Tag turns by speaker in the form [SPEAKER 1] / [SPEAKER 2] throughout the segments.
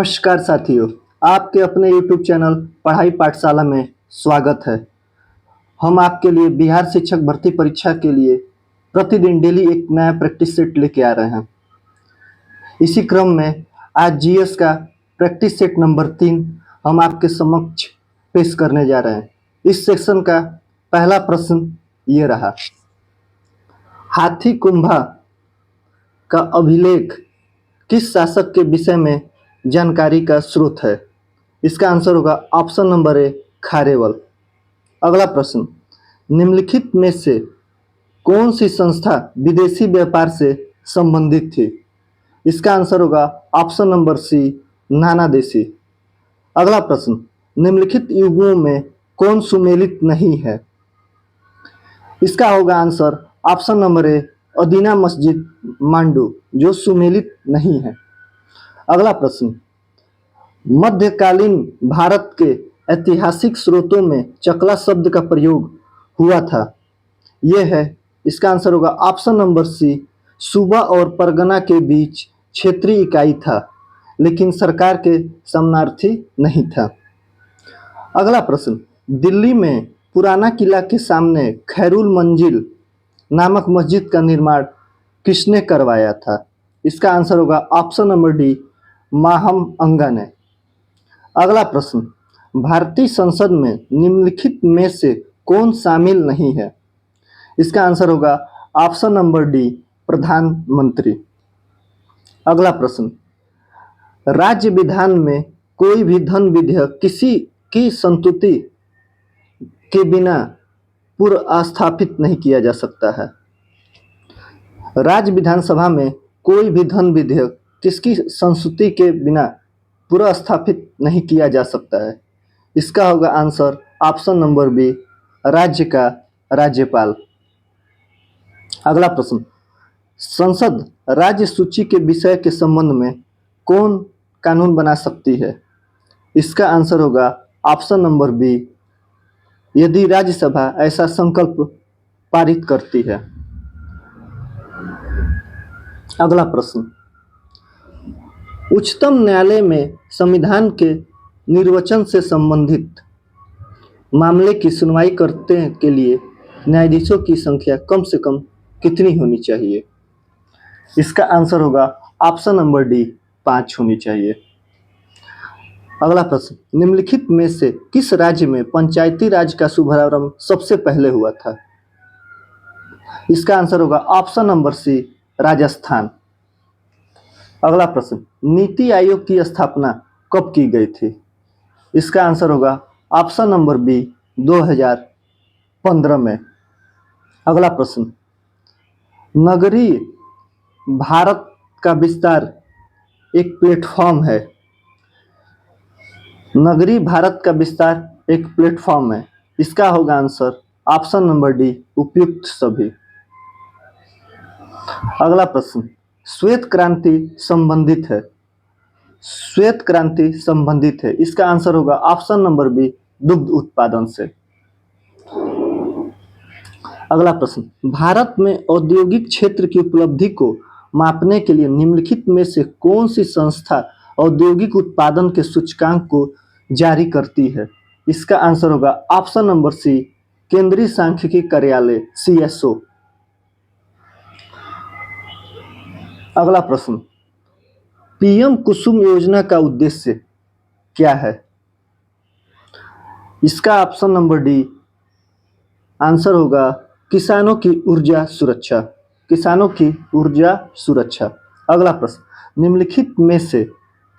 [SPEAKER 1] नमस्कार साथियों, आपके अपने YouTube चैनल पढ़ाई पाठशाला में स्वागत है। हम आपके लिए बिहार शिक्षक भर्ती परीक्षा के लिए प्रतिदिन डेली एक नया प्रैक्टिस सेट लेके आ रहे हैं। इसी क्रम में आज जीएस का प्रैक्टिस सेट नंबर 3 हम आपके समक्ष पेश करने जा रहे हैं। इस सेक्शन का पहला प्रश्न ये रहा, हाथी कुंभा का अभिलेख किस शासक के विषय में जानकारी का स्रोत है? इसका आंसर होगा ऑप्शन नंबर ए, खारेवल। अगला प्रश्न, निम्नलिखित में से कौन सी संस्था विदेशी व्यापार से संबंधित थी? इसका आंसर होगा ऑप्शन नंबर सी, नाना देशी। अगला प्रश्न, निम्नलिखित युगों में कौन सुमेलित नहीं है? इसका होगा आंसर ऑप्शन नंबर ए, अदीना मस्जिद मांडू, जो सुमेलित नहीं है। अगला प्रश्न, मध्यकालीन भारत के ऐतिहासिक स्रोतों में चकला शब्द का प्रयोग हुआ था, यह है। इसका आंसर होगा ऑप्शन नंबर सी, सूबा और परगना के बीच क्षेत्रीय इकाई था, लेकिन सरकार के समानार्थी नहीं था। अगला प्रश्न, दिल्ली में पुराना किला के सामने खैरुल मंजिल नामक मस्जिद का निर्माण किसने करवाया था? इसका आंसर होगा ऑप्शन नंबर डी, माहम अंगा ने। अगला प्रश्न, भारतीय संसद में निम्नलिखित में से कौन शामिल नहीं है? इसका आंसर होगा ऑप्शन नंबर डी, प्रधानमंत्री। अगला प्रश्न, राज्य विधान में कोई भी धन विधेयक किसी की संस्तुति के बिना पुनर्स्थापित नहीं किया जा सकता है। राज्य विधानसभा में कोई भी धन विधेयक किसकी संस्तुति के बिना पुनर्स्थापित नहीं किया जा सकता है। इसका होगा आंसर ऑप्शन नंबर बी, राज्य का राज्यपाल। अगला प्रश्न, संसद राज्य सूची के विषय के संबंध में कौन कानून बना सकती है? इसका आंसर होगा ऑप्शन नंबर बी, यदि राज्यसभा ऐसा संकल्प पारित करती है। अगला प्रश्न, उच्चतम न्यायालय में संविधान के निर्वचन से संबंधित मामले की सुनवाई करने के लिए न्यायाधीशों की संख्या कम से कम कितनी होनी चाहिए? इसका आंसर होगा ऑप्शन नंबर डी, 5 होनी चाहिए। अगला प्रश्न, निम्नलिखित में से किस राज्य में पंचायती राज का शुभारंभ सबसे पहले हुआ था? इसका आंसर होगा ऑप्शन नंबर सी, राजस्थान। अगला प्रश्न, नीति आयोग की स्थापना कब की गई थी? इसका आंसर होगा ऑप्शन नंबर बी, 2015 में। अगला प्रश्न, नगरीय भारत का विस्तार एक प्लेटफॉर्म है। नगरीय भारत का विस्तार एक प्लेटफॉर्म है। इसका होगा आंसर ऑप्शन नंबर डी, उपयुक्त सभी। अगला प्रश्न, श्वेत क्रांति संबंधित है। श्वेत क्रांति संबंधित है, इसका आंसर होगा ऑप्शन नंबर बी, दुग्ध उत्पादन से। अगला प्रश्न, भारत में औद्योगिक क्षेत्र की उपलब्धि को मापने के लिए निम्नलिखित में से कौन सी संस्था औद्योगिक उत्पादन के सूचकांक को जारी करती है? इसका आंसर होगा ऑप्शन नंबर सी, केंद्रीय सांख्यिकी कार्यालय, CSO। अगला प्रश्न, पीएम कुसुम योजना का उद्देश्य क्या है? इसका ऑप्शन नंबर डी आंसर होगा किसानों की ऊर्जा सुरक्षा। किसानों की ऊर्जा सुरक्षा। अगला प्रश्न, निम्नलिखित में से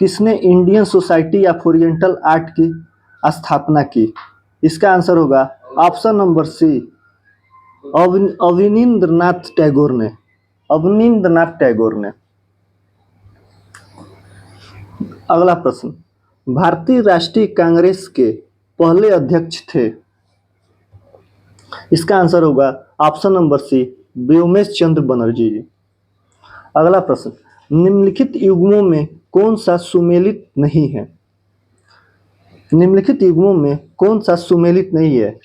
[SPEAKER 1] किसने Indian society of oriental art की स्थापना की? इसका आंसर होगा option number c, Abanindranath Tagore ने। अवनींद्रनाथ टैगोर ने। अगला प्रश्न, भारतीय राष्ट्रीय कांग्रेस के पहले अध्यक्ष थे। इसका आंसर होगा ऑप्शन नंबर सी, व्योमेश चंद्र बनर्जी जी। अगला प्रश्न, निम्नलिखित युग्मों में कौन सा सुमेलित नहीं है? निम्नलिखित युग्मों में कौन सा सुमेलित नहीं है?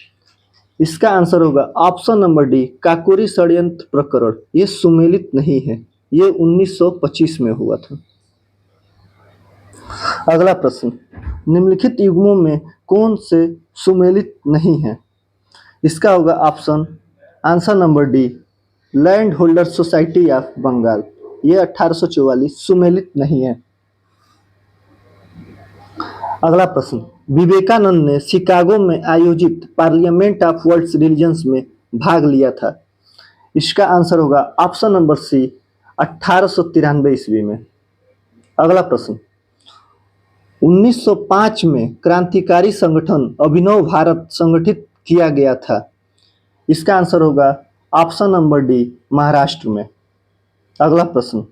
[SPEAKER 1] इसका आंसर होगा ऑप्शन नंबर डी, काकोरी षड्यंत्र प्रकरण। ये सुमेलित नहीं है, ये 1925 में हुआ था। अगला प्रश्न, निम्नलिखित युग्मों में कौन से सुमेलित नहीं है? इसका होगा option answer number d, land holder society of Bengal. ये 1844 सुमेलित नहीं है। अगला प्रश्न, विवेकानंद ने शिकागो में आयोजित पार्लियामेंट ऑफ वर्ल्ड रिलीजन्स में भाग लिया था। इसका आंसर होगा ऑप्शन नंबर सी, 1893 ईस्वी में। अगला प्रश्न, 1905 में क्रांतिकारी संगठन अभिनव भारत संगठित किया गया था। इसका आंसर होगा ऑप्शन नंबर डी, महाराष्ट्र में। अगला प्रश्न,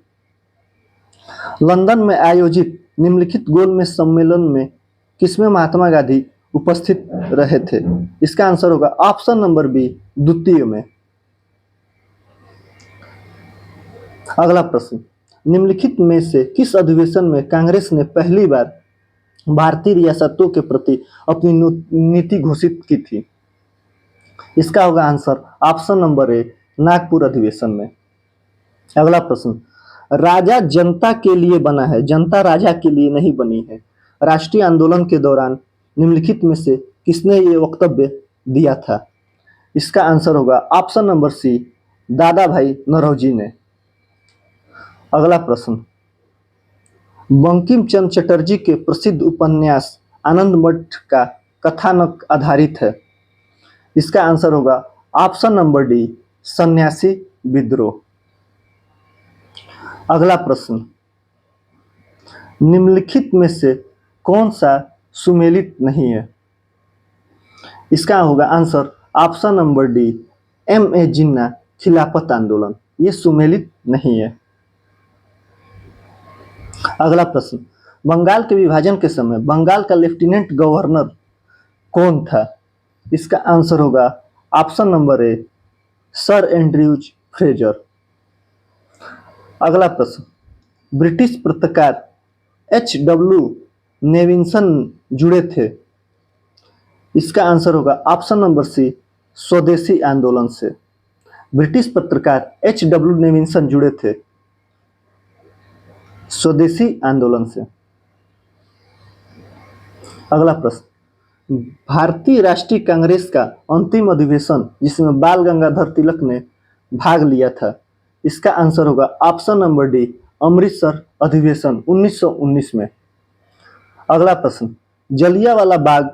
[SPEAKER 1] लंदन में आयोजित निम्नलिखित गोलमेज सम्मेलन में किसमें महात्मा गांधी उपस्थित रहे थे? इसका आंसर होगा ऑप्शन नंबर बी, द्वितीय में। अगला प्रश्न, निम्नलिखित में से किस अधिवेशन में कांग्रेस ने पहली बार भारतीय रियासतों के प्रति अपनी नीति घोषित की थी? इसका होगा आंसर ऑप्शन नंबर ए, नागपुर अधिवेशन में। अगला प्रश्न, राजा जनता के लिए बना है, जनता राजा के लिए नहीं बनी है। राष्ट्रीय आंदोलन के दौरान निम्नलिखित में से किसने ये वक्तव्य दिया था? इसका आंसर होगा ऑप्शन नंबर सी, दादा भाई नौरोजी ने। अगला प्रश्न, बंकिम चंद्र चटर्जी के प्रसिद्ध उपन्यास आनंद मठ का कथानक आधारित है। इसका आंसर होगा ऑप्शन नंबर डी, सन्यासी विद्रोह। अगला प्रश्न, निम्नलिखित में से कौन सा सुमेलित नहीं है? इसका होगा answer option number D, M.A. जिन्ना खिलाफत आंदोलन। ये सुमेलित नहीं है। अगला प्रश्न, बंगाल के विभाजन के समय बंगाल का लेफ्टिनेंट गवर्नर कौन था? इसका आंसर होगा ऑप्शन नंबर ए, सर एंड्रयूज फ्रेजर। अगला प्रश्न, ब्रिटिश पत्रकार H.W. नेविंसन जुड़े थे। इसका आंसर होगा ऑप्शन नंबर सी, स्वदेशी आंदोलन से। ब्रिटिश पत्रकार H.W. नेविंसन जुड़े थे स्वदेशी आंदोलन से। अगला प्रश्न, भारतीय राष्ट्रीय कांग्रेस का अंतिम अधिवेशन जिसमें बाल गंगाधर तिलक ने भाग लिया था, इसका आंसर होगा ऑप्शन नंबर डी, अमृतसर अधिवेशन 1919 में। अगला प्रश्न, जलियांवाला बाग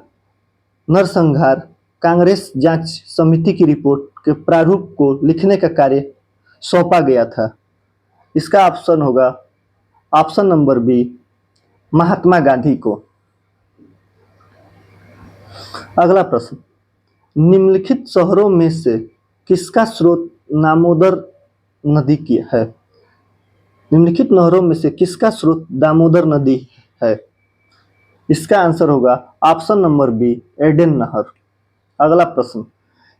[SPEAKER 1] नरसंहार कांग्रेस जांच समिति की रिपोर्ट के प्रारूप को लिखने का कार्य सौंपा गया था। इसका ऑप्शन होगा option number B, Mahatma Gandhi को। अगला प्रश्न, निम्नलिखित शहरों में से किसका स्रोत दामोदर नदी की है? निम्नलिखित नहरों में से किसका स्रोत दामोदर नदी है? इसका आंसर होगा ऑप्शन नंबर बी, एडेन नहर। अगला प्रश्न,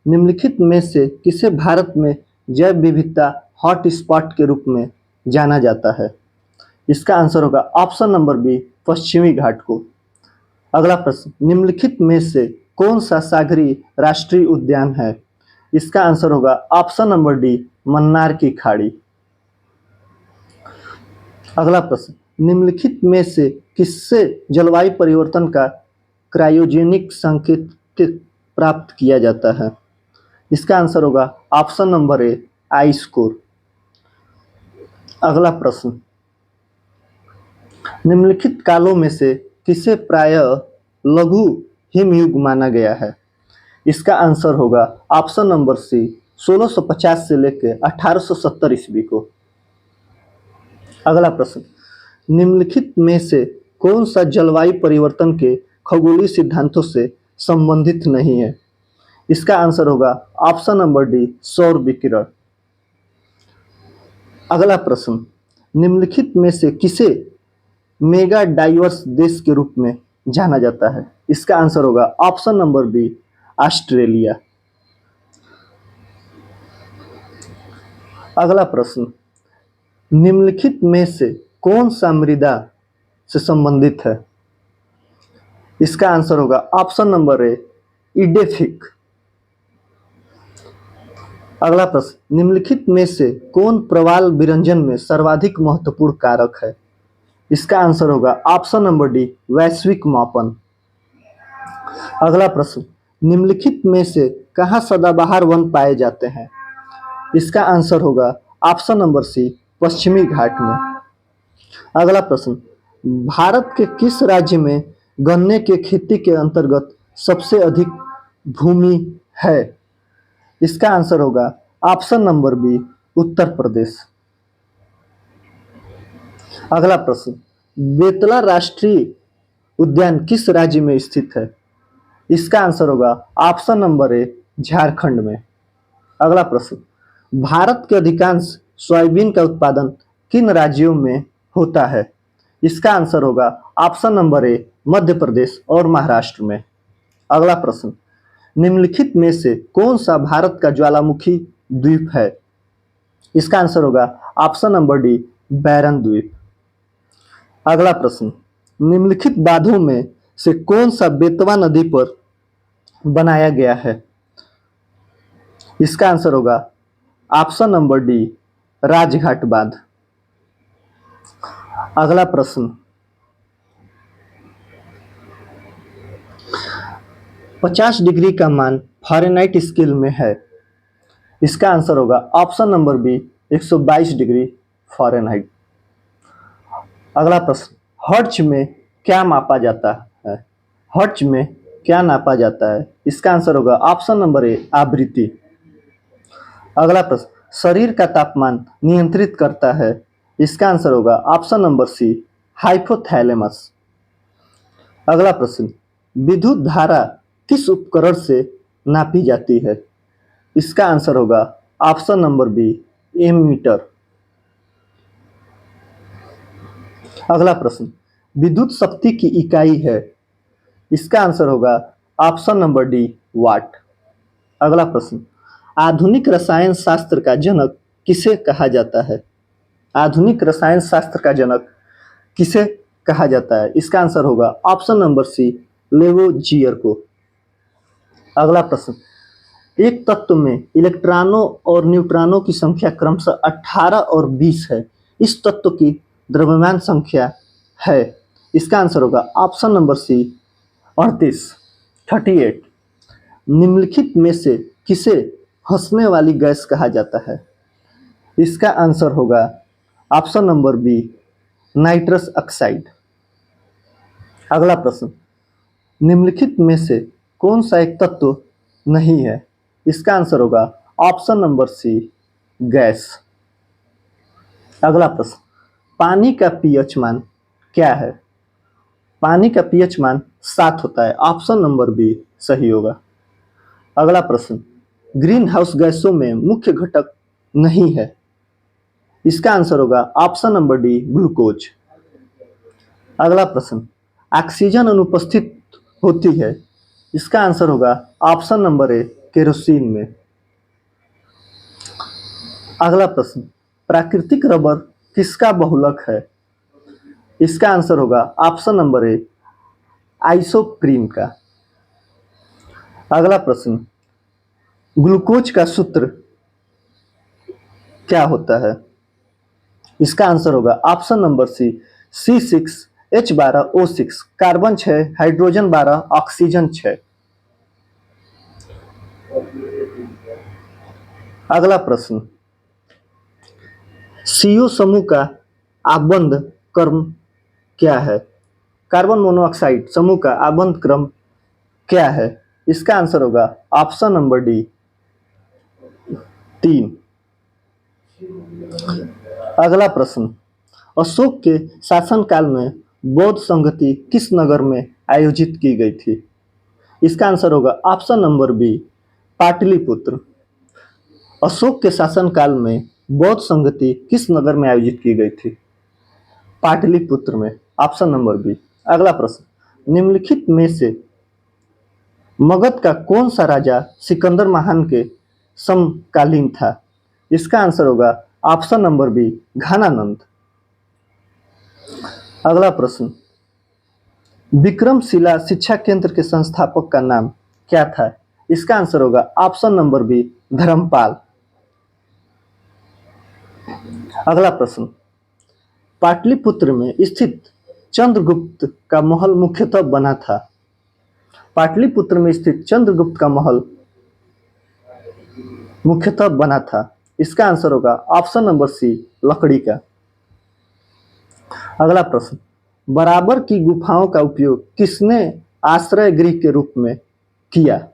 [SPEAKER 1] निम्नलिखित में से किसे भारत में जैव विविधता हॉट स्पॉट के रूप में जाना जाता है? इसका आंसर होगा ऑप्शन नंबर बी, पश्चिमी घाट को। अगला प्रश्न, निम्नलिखित में से कौन सा सागरीय राष्ट्रीय उद्यान है? इसका आंसर होगा ऑप्शन नंबर डी, मन्नार की खाड़ी। अगला प्रश्न, निम्नलिखित में से किससे जलवायु परिवर्तन का क्रायोजेनिक संकेत प्राप्त किया जाता है? इसका आंसर होगा ऑप्शन नंबर ए, आइस कोर। अगला प्रश्न, निम्नलिखित कालों में से किसे प्रायः लघु हिमयुग माना गया है? इसका आंसर होगा ऑप्शन नंबर सी, 1650 से लेकर 1870 ईस्वी को। अगला प्रश्न, निम्नलिखित में से कौन सा जलवायु परिवर्तन के खगोलीय सिद्धांतों से संबंधित नहीं है? इसका आंसर होगा ऑप्शन नंबर डी, सौर विकिरण। अगला प्रश्न, निम्नलिखित में से किसे मेगा डाइवर्स देश के रूप में जाना जाता है? इसका आंसर होगा ऑप्शन नंबर बी, ऑस्ट्रेलिया। अगला प्रश्न, निम्नलिखित में से कौन सा मृदा से संबंधित है? इसका आंसर होगा ऑप्शन नंबर ए, इडेफिक। अगला प्रश्न, निम्नलिखित में से कौन प्रवाल विरंजन में सर्वाधिक महत्वपूर्ण कारक है? इसका आंसर होगा ऑप्शन नंबर डी, वैश्विक मापन। अगला प्रश्न, निम्नलिखित में से कहाँ सदाबहार वन पाए जाते हैं? इसका आंसर होगा ऑप्शन नंबर सी, पश्चिमी घाट में। अगला प्रश्न, भारत के किस राज्य में गन्ने के खेती के अंतर्गत सबसे अधिक भूमि है? इसका आंसर होगा option number B, Uttar Pradesh. अगला प्रश्न, बेतला राष्ट्रीय उद्यान किस राज्य में स्थित है? इसका आंसर होगा ऑप्शन नंबर ए, झारखंड में। अगला प्रश्न, भारत के अधिकांश सोयाबीन का उत्पादन किन राज्यों में होता है? इसका आंसर होगा ऑप्शन नंबर ए, मध्य प्रदेश और महाराष्ट्र में। अगला प्रश्न, निम्नलिखित में से कौन सा भारत का ज्वालामुखी द्वीप है? इसका आंसर होगा ऑप्शन नंबर डी, बैरन द्वीप। अगला प्रश्न, निम्नलिखित बांधों में से कौन सा बेतवा नदी पर बनाया गया है? इसका आंसर होगा ऑप्शन नंबर डी, राजघाट बांध। अगला प्रश्न, 50 डिग्री का मान फ़ारेनहाइट स्केल में है। इसका आंसर होगा option number b, 122 degree Fahrenheit. अगला प्रश्न, हर्ट्ज में क्या मापा जाता है? हर्ट्ज में क्या नापा जाता है? इसका आंसर होगा ऑप्शन नंबर ए, आवृत्ति। अगला प्रश्न, शरीर का तापमान नियंत्रित करता है। इसका आंसर होगा ऑप्शन नंबर सी, हाइपोथैलेमस। अगला प्रश्न, विद्युत धारा किस उपकरण से नापी जाती है? इसका आंसर होगा ऑप्शन नंबर बी, एमीटर। अगला प्रश्न, विद्युत शक्ति की इकाई है। इसका आंसर होगा ऑप्शन नंबर डी, वाट। अगला प्रश्न, आधुनिक रसायन शास्त्र का जनक किसे कहा जाता है? आधुनिक रसायन शास्त्र का जनक किसे कहा जाता है? इसका आंसर होगा ऑप्शन नंबर सी, लेवोजियर को। अगला प्रश्न, एक तत्व में इलेक्ट्रॉनों और न्यूट्रॉनों की संख्या क्रमशः 18 और 20 है। इस तत्व की द्रव्यमान संख्या है। इसका आंसर होगा ऑप्शन नंबर सी, 38। निम्नलिखित में से किसे हंसने वाली गैस कहा जाता है? इसका आंसर होगा option number b, nitrous oxide. अगला प्रश्न, निम्नलिखित में से कौन सा एक तत्व नहीं है? इसका आंसर होगा ऑप्शन नंबर सी, गैस। अगला प्रश्न, पानी का पीएच मान क्या है? पानी का पीएच मान 7 होता है। ऑप्शन नंबर बी सही होगा। अगला प्रश्न, ग्रीन हाउस गैसों में मुख्य घटक नहीं है। इसका आंसर होगा ऑप्शन नंबर डी, ग्लूकोज। अगला प्रश्न, ऑक्सीजन अनुपस्थित होती है। इसका आंसर होगा ऑप्शन नंबर ए, केरोसिन में। अगला प्रश्न, प्राकृतिक रबर किसका बहुलक है? इसका आंसर होगा ऑप्शन नंबर ए, आइसोप्रीन का। अगला प्रश्न, ग्लूकोज का सूत्र क्या होता है? इसका आंसर होगा option number c, C6H12O6। Carbon 6, hydrogen 12, oxygen 6। अगला प्रश्न, CO समूह का आबंध क्रम क्या है? कार्बन मोनोऑक्साइड समूह का आबंध क्रम क्या है? इसका आंसर होगा ऑप्शन नंबर डी, 3। अगला प्रश्न, अशोक के शासनकाल में बौद्ध संगति किस नगर में आयोजित की गई थी? इसका आंसर होगा option number b, Pataliputra. Ashoka के शासनकाल में बौद्ध संगति किस नगर में आयोजित की गई थी? पाटलिपुत्र में। Option number b. अगला प्रश्न, निम्नलिखित में से मगध का कौन सा राजा सिकंदर महान के समकालीन था? इसका आंसर होगा ऑप्शन नंबर बी, घानानंद। अगला प्रश्न, विक्रमशिला शिक्षा केंद्र के संस्थापक का नाम क्या था? इसका आंसर होगा ऑप्शन नंबर बी, धर्मपाल। अगला प्रश्न, पाटलिपुत्र में स्थित चंद्रगुप्त का महल मुख्यतः बना था। पाटलिपुत्र में स्थित चंद्रगुप्त का महल मुख्यतः बना था। इसका आंसर होगा ऑप्शन नंबर सी, लकड़ी का। अगला प्रश्न, बराबर की गुफाओं का उपयोग किसने आश्रय गृह के रूप में किया?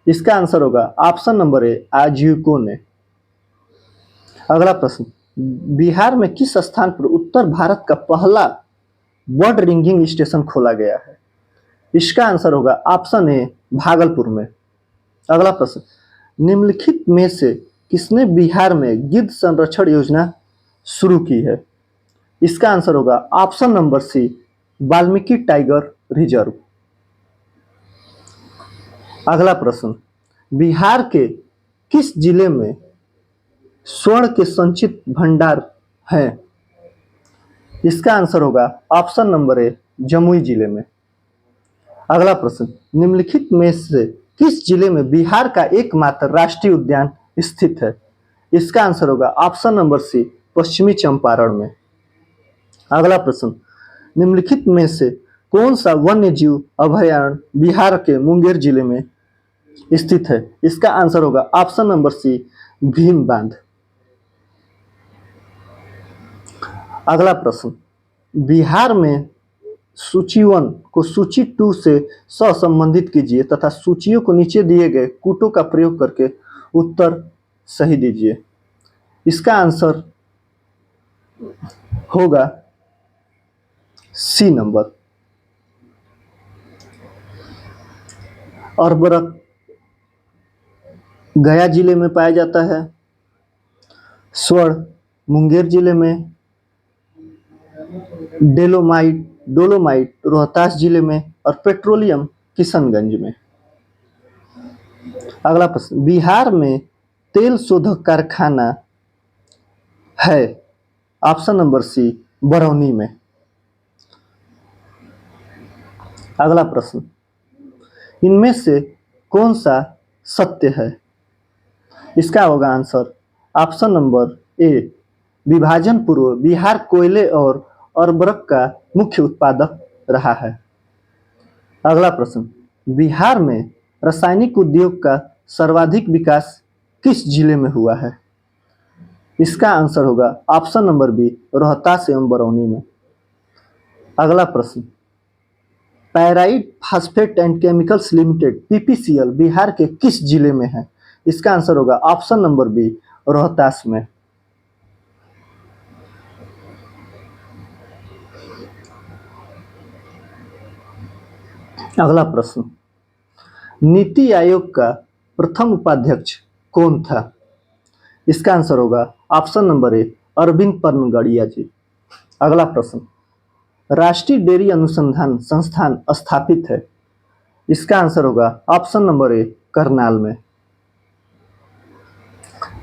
[SPEAKER 1] इसका आंसर होगा ऑप्शन नंबर ए, आजीविकों ने। अगला प्रश्न, बिहार में किस स्थान पर उत्तर भारत का पहला बर्ड रिंगिंग स्टेशन खोला गया है? इसका आंसर होगा ऑप्शन ए, भागलपुर में। अगला प्रश्न, निम्नलिखित में से किसने बिहार में गिद्ध संरक्षण योजना शुरू की है? इसका आंसर होगा option number c, Valmiki tiger reserve. अगला प्रश्न, बिहार के किस जिले में स्वर्ण के संचित भंडार है? इसका आंसर होगा ऑप्शन नंबर ए, जमुई जिले में। अगला प्रश्न, निम्नलिखित में से किस जिले में बिहार का एकमात्र राष्ट्रीय उद्यान स्थित है? इसका आंसर होगा ऑप्शन नंबर सी, पश्चिमी चंपारण में। अगला प्रश्न, निम्नलिखित में से कौन सा वन्य जीव अभयारण्य बिहार के मुंगेर जिले में स्थित है? इसका आंसर होगा ऑप्शन नंबर सी, भीम बांध। अगला प्रश्न, बिहार में सूची 1 को सूची 2 से सहसंबंधित कीजिए तथा सूचियों को नीचे दिए गए कूटों का प्रयोग करके उत्तर सही दीजिए। इसका आंसर होगा सी नंबर। अर्बरक गया जिले में पाया जाता है, स्वर्ण मुंगेर जिले में, डोलोमाइट रोहतास जिले में और पेट्रोलियम किशनगंज में। अगला प्रश्न, बिहार में तेल शोधक कारखाना है? ऑप्शन नंबर सी, बरौनी में। अगला प्रश्न, इनमें से कौन सा सत्य है? इसका होगा आंसर ऑप्शन नंबर ए, विभाजन पूर्व बिहार कोयले और अर्बरक का मुख्य उत्पादक रहा है। अगला प्रश्न, बिहार में रासायनिक उद्योग का सर्वाधिक विकास किस जिले में हुआ है? इसका आंसर होगा ऑप्शन नंबर बी, रोहतास एवं बरौनी में। अगला प्रश्न, pyrite phosphate and chemicals limited PPCL Bihar के किस जिले में है? इसका आंसर होगा ऑप्शन नंबर बी, रोहतास में। अगला प्रश्न, नीति आयोग का प्रथम उपाध्यक्ष कौन था? इसका आंसर होगा option number A, Arvind Panagariya ji. अगला प्रश्न, राष्ट्रीय डेयरी अनुसंधान संस्थान स्थापित है? इसका आंसर होगा ऑप्शन नंबर ए, करनाल में।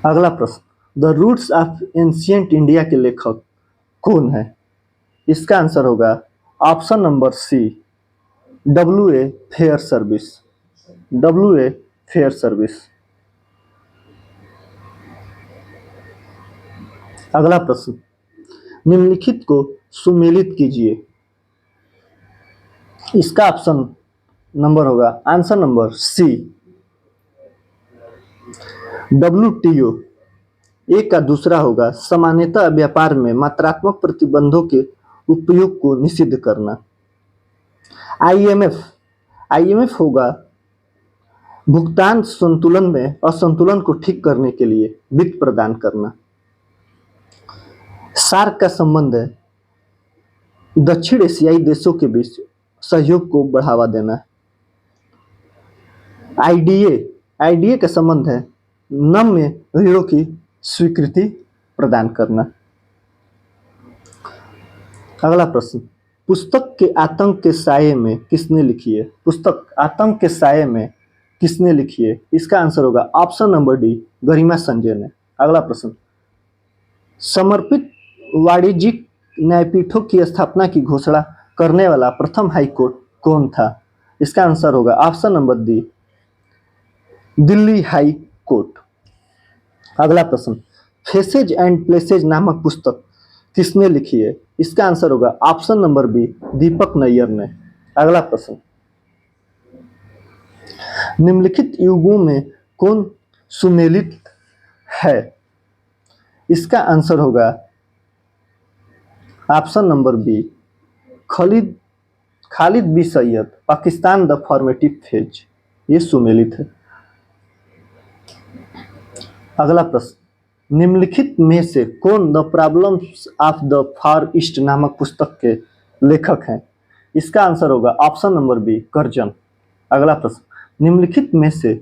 [SPEAKER 1] अगला प्रश्न, the roots of ancient India के लेखक कौन है? इसका आंसर होगा option number c, W.A. Fairservis. W.A. Fairservis. अगला प्रश्न, निम्नलिखित को सुमेलित कीजिए। इसका ऑप्शन नंबर होगा आंसर नंबर सी, WTO। एक का दूसरा होगा सामान्यतः व्यापार में मात्रात्मक प्रतिबंधों के उपयोग को निषिद्ध करना। IMF होगा भुगतान संतुलन में असंतुलन को ठीक करने के लिए वित्त प्रदान करना। सार्क का संबंध है दक्षिण एशियाई देशों के बीच सहयोग को बढ़ावा देना। IDA का संबंध है नम्य ऋणों की स्वीकृति प्रदान करना। अगला प्रश्न, पुस्तक के आतंक के साये में किसने लिखी है? पुस्तक आतंक के साये में किसने लिखी है? इसका आंसर होगा ऑप्शन नंबर डी, गरिमा संजय ने। अगला प्रश्न, समर्पित वाणिज्यिक न्यायपीठों की स्थापना की घोषणा करने वाला प्रथम हाई कोर्ट कौन था? इसका आंसर होगा option number D, Delhi high court. अगला प्रश्न, फेसेज एंड प्लेसेज नामक पुस्तक किसने लिखी है? इसका आंसर होगा ऑप्शन नंबर बी, दीपक नैयर ने। अगला प्रश्न, निम्नलिखित युगों में कौन सुमेलित है? इसका आंसर होगा option number b, Khalid Khalid B Sayeed, Pakistan the formative phase, ये सुमेलित है। अगला प्रश्न, निम्नलिखित में से कौन the problems of the far east नामक पुस्तक के लेखक हैं? इसका आंसर होगा ऑप्शन नंबर बी, कर्जन। अगला प्रश्न, निम्नलिखित में से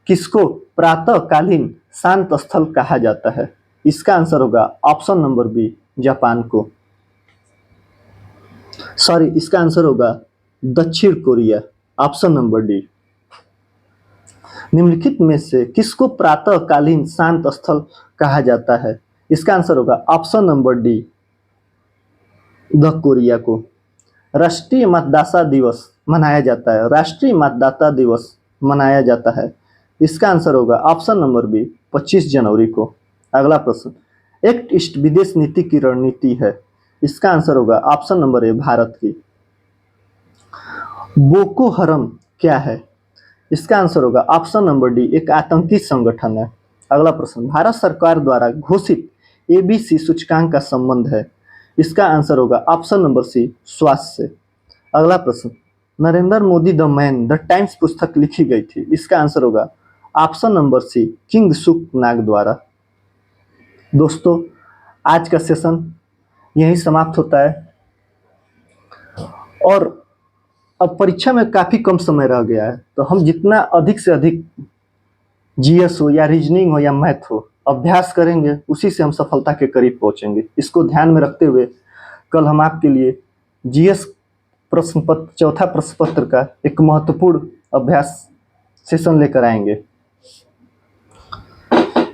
[SPEAKER 1] किसको प्रातःकालीन शांत स्थल कहा जाता है? इसका आंसर होगा ऑप्शन नंबर बी, जापान को। सॉरी, इसका आंसर होगा दक्षिण कोरिया, ऑप्शन नंबर डी। निम्नलिखित में से किसको प्रातःकालीन शांत स्थल कहा जाता है? इसका आंसर होगा option number D, the Korea को। राष्ट्रीय मतदाता दिवस मनाया जाता है, राष्ट्रीय मतदाता दिवस मनाया जाता है। इसका आंसर होगा ऑप्शन नंबर बी, 25 जनवरी को। अगला प्रश्न, एक्ट ईस्ट विदेश नीति की रणनीति है। इसका आंसर होगा ऑप्शन नंबर ए, भारत की। बोको हरम क्या है? इसका आंसर होगा ऑप्शन नंबर डी, एक आतंकी संगठन है। अगला प्रश्न, भारत सरकार द्वारा घोषित एबीसी सूचकांक का संबंध है। इसका आंसर होगा ऑप्शन नंबर सी, स्वास्थ्य से। अगला प्रश्न, Narendra Modi the man the times पुस्तक लिखी गई थी। इसका आंसर होगा ऑप्शन नंबर सी, किंग सुक नाग द्वारा। दोस्तों, आज का सेशन यही समाप्त होता है और अब परीक्षा में काफी कम समय रह गया है, तो हम जितना अधिक से अधिक जीएस हो या रीजनिंग हो या मैथ हो अभ्यास करेंगे, उसी से हम सफलता के करीब पहुंचेंगे। इसको ध्यान में रखते हुए कल हम आपके लिए जीएस प्रश्न पत्र, चौथा प्रश्न पत्र का एक महत्वपूर्ण अभ्यास सेशन लेकर आएंगे।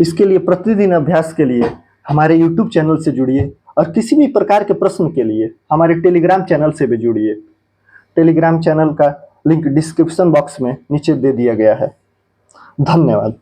[SPEAKER 1] इसके लिए प्रतिदिन अभ्यास के लिए हमारे यूट्यूब चैनल से जुड़िए और किसी भी प्रकार के प्रश्न के लिए हमारे टेलीग्राम चैनल से भी जुड़िए। टेलीग्राम चैनल का लिंक डिस्क्रिप्शन बॉक्स में नीचे दे दिया गया है। धन्यवाद।